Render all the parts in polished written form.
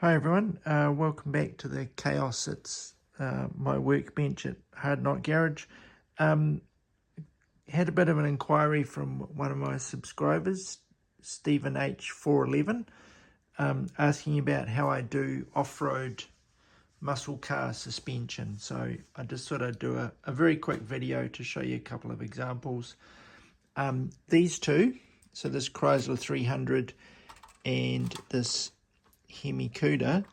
Hi everyone, welcome back to the chaos. It's my workbench at Hard Knot Garage. Had a bit of an inquiry from one of my subscribers, Stephen H411, asking about how I do off-road muscle car suspension. So I just thought I'd do a very quick video to show you a couple of examples. These two, so this Chrysler 300 and this Hemi Cuda,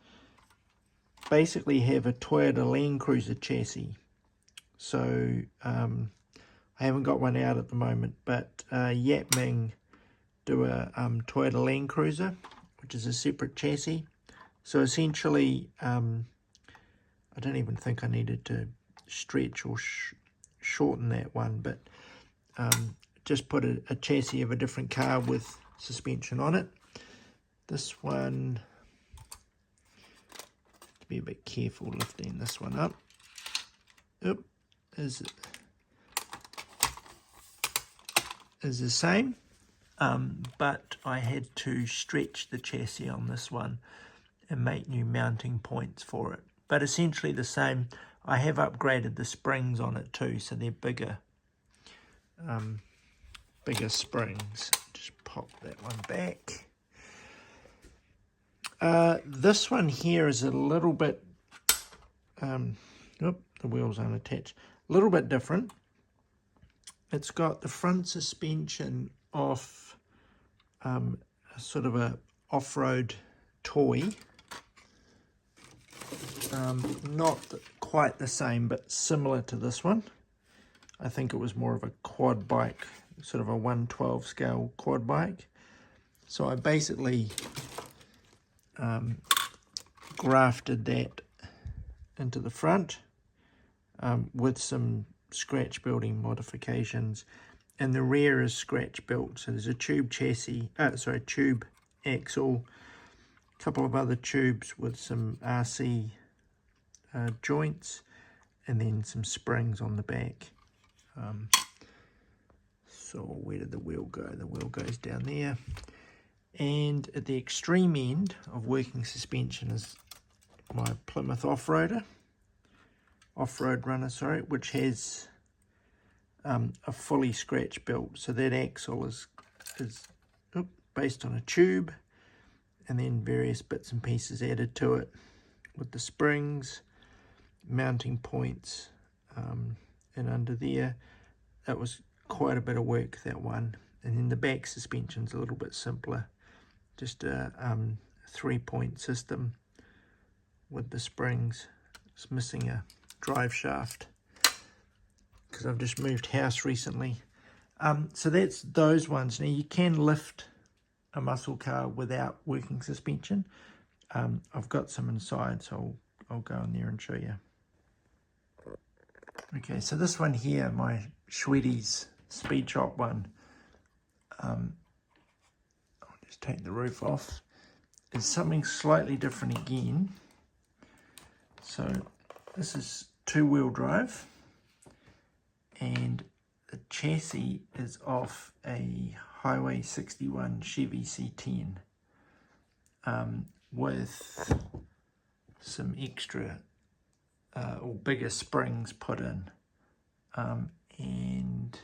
basically have a Toyota Land Cruiser chassis. So I haven't got one out at the moment, but Yap Ming do a Toyota Land Cruiser, which is a separate chassis. So essentially, I don't even think I needed to stretch or shorten that one, but just put a chassis of a different car with suspension on it. This one, be a bit careful lifting this one up. Oop, is the same, but I had to stretch the chassis on this one and make new mounting points for it. But essentially the same. I have upgraded the springs on it too, so they're bigger springs. Just pop that one back. This one here is a little bit, the wheels aren't attached, a little bit different. It's got the front suspension off sort of a off-road toy. Not quite the same, but similar to this one. I think it was more of a quad bike, sort of a 1/12 scale quad bike. So I basically grafted that into the front with some scratch building modifications, and the rear is scratch built. So there's a tube chassis, tube axle, a couple of other tubes with some RC joints, and then some springs on the back. So where did the wheel go? The wheel goes down there. And at the extreme end of working suspension is my Plymouth off-road runner, which has a fully scratch built. So that axle is based on a tube, and then various bits and pieces added to it with the springs, mounting points, and under there. That was quite a bit of work, that one. And then the back suspension's a little bit simpler. Just a 3-point system with the springs. It's missing a drive shaft because I've just moved house recently. So that's those ones. Now you can lift a muscle car without working suspension. I've got some inside, so I'll go in there and show you. Okay, so this one here, my Schweddy's Speed Chop one, just take the roof off, is something slightly different again. So this is 2-wheel drive, and the chassis is off a Highway 61 Chevy C10 with some extra or bigger springs put in, and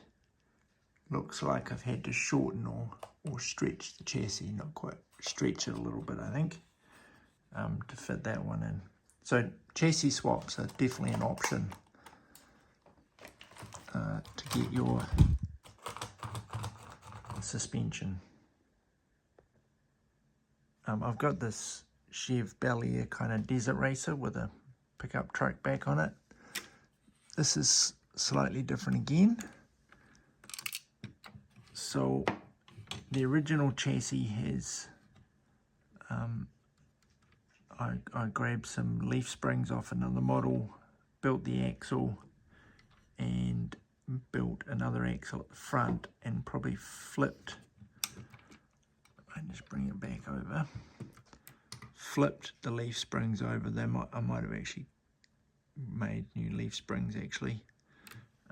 looks like I've had to shorten or stretch the chassis, not quite, stretch it a little bit I think, to fit that one in. So chassis swaps are definitely an option to get your suspension. I've got this Chev Bellier kind of desert racer with a pickup truck back on it. This is slightly different again. So the original chassis has, I grabbed some leaf springs off another model, built the axle, and built another axle at the front, and probably flipped, I just bring it back over, flipped the leaf springs over. I might have actually made new leaf springs actually,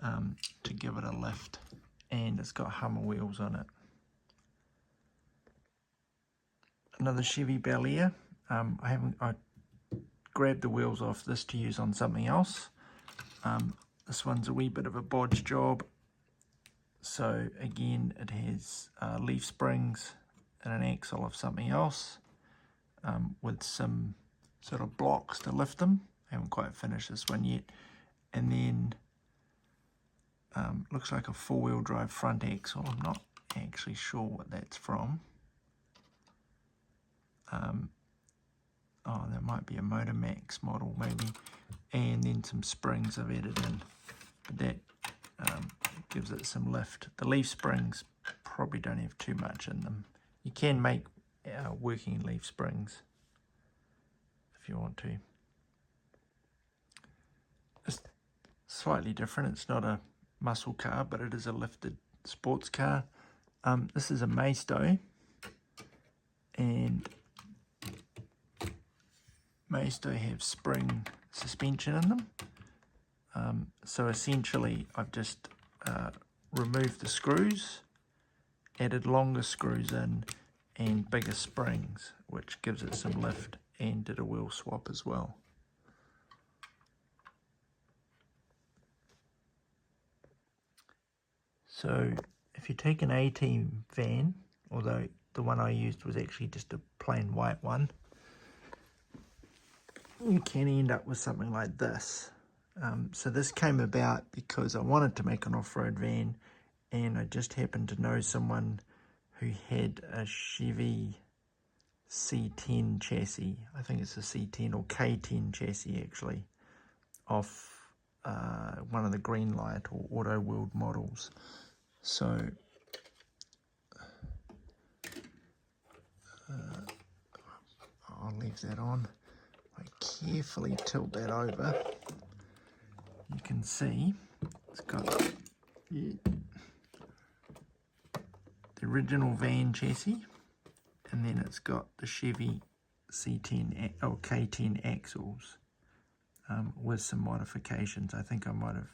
to give it a lift, and it's got Hummer wheels on it. Another Chevy Bellier, I grabbed the wheels off this to use on something else. This one's a wee bit of a bodge job. So again, it has leaf springs and an axle of something else with some sort of blocks to lift them. I haven't quite finished this one yet. And then looks like a four-wheel drive front axle. I'm not actually sure what that's from. Oh, that might be a Motor Max model maybe. And then some springs I've added in. But that gives it some lift. The leaf springs probably don't have too much in them. You can make working leaf springs if you want to. It's slightly different. It's not a muscle car, but it is a lifted sports car. This is a Maisto, and Maisto have spring suspension in them. So essentially I've just removed the screws, added longer screws in and bigger springs, which gives it some lift, and did a wheel swap as well. So if you take an A-Team van, although the one I used was actually just a plain white one, you can end up with something like this. So this came about because I wanted to make an off-road van, and I just happened to know someone who had a Chevy C10 chassis. I think it's a C10 or K10 chassis actually, off one of the Greenlight or Auto World models. So I'll leave that on. I carefully tilt that over. You can see it's got the original van chassis, and then it's got the Chevy C10 or K10 axles with some modifications. I think I might have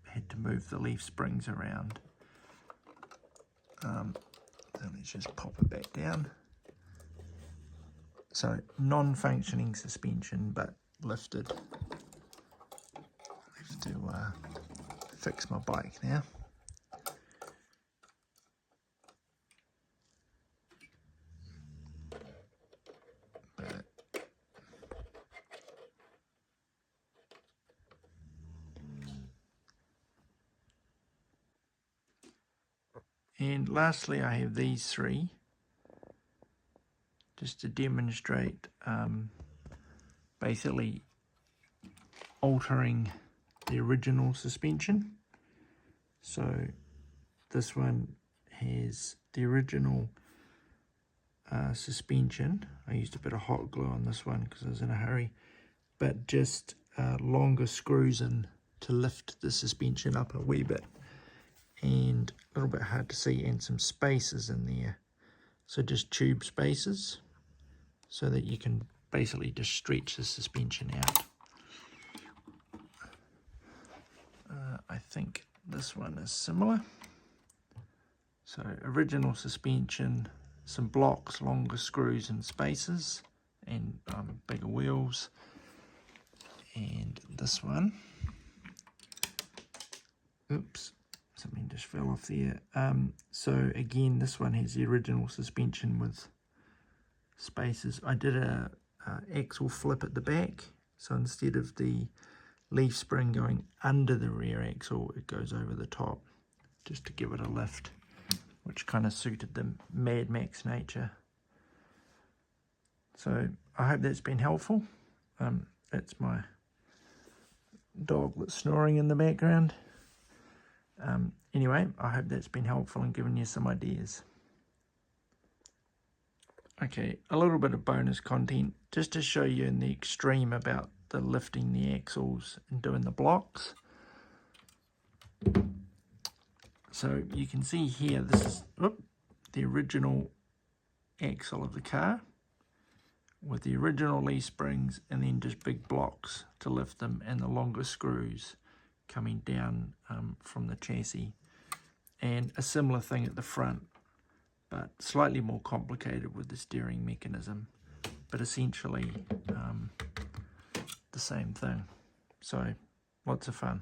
had to move the leaf springs around. So let's just pop it back down. So non-functioning suspension, but lifted. I have to fix my bike now. And lastly, I have these three, just to demonstrate basically altering the original suspension. So this one has the original suspension. I used a bit of hot glue on this one because I was in a hurry, but just longer screws in to lift the suspension up a wee bit, and a little bit hard to see, and some spaces in there, so just tube spaces, so that you can basically just stretch the suspension out. I think this one is similar. So original suspension, some blocks, longer screws and spaces, and bigger wheels. And this one, oops, something just fell off there. So again, this one has the original suspension with spaces. I did a axle flip at the back, so instead of the leaf spring going under the rear axle, it goes over the top, just to give it a lift, which kind of suited the Mad Max nature. So I hope that's been helpful. That's my dog that's snoring in the background. Anyway, I hope that's been helpful and given you some ideas. Okay, a little bit of bonus content, just to show you in the extreme about the lifting the axles and doing the blocks. So you can see here, this is the original axle of the car with the original leaf springs, and then just big blocks to lift them, and the longer screws coming down from the chassis. And a similar thing at the front, but slightly more complicated with the steering mechanism. but essentially the same thing. So lots of fun.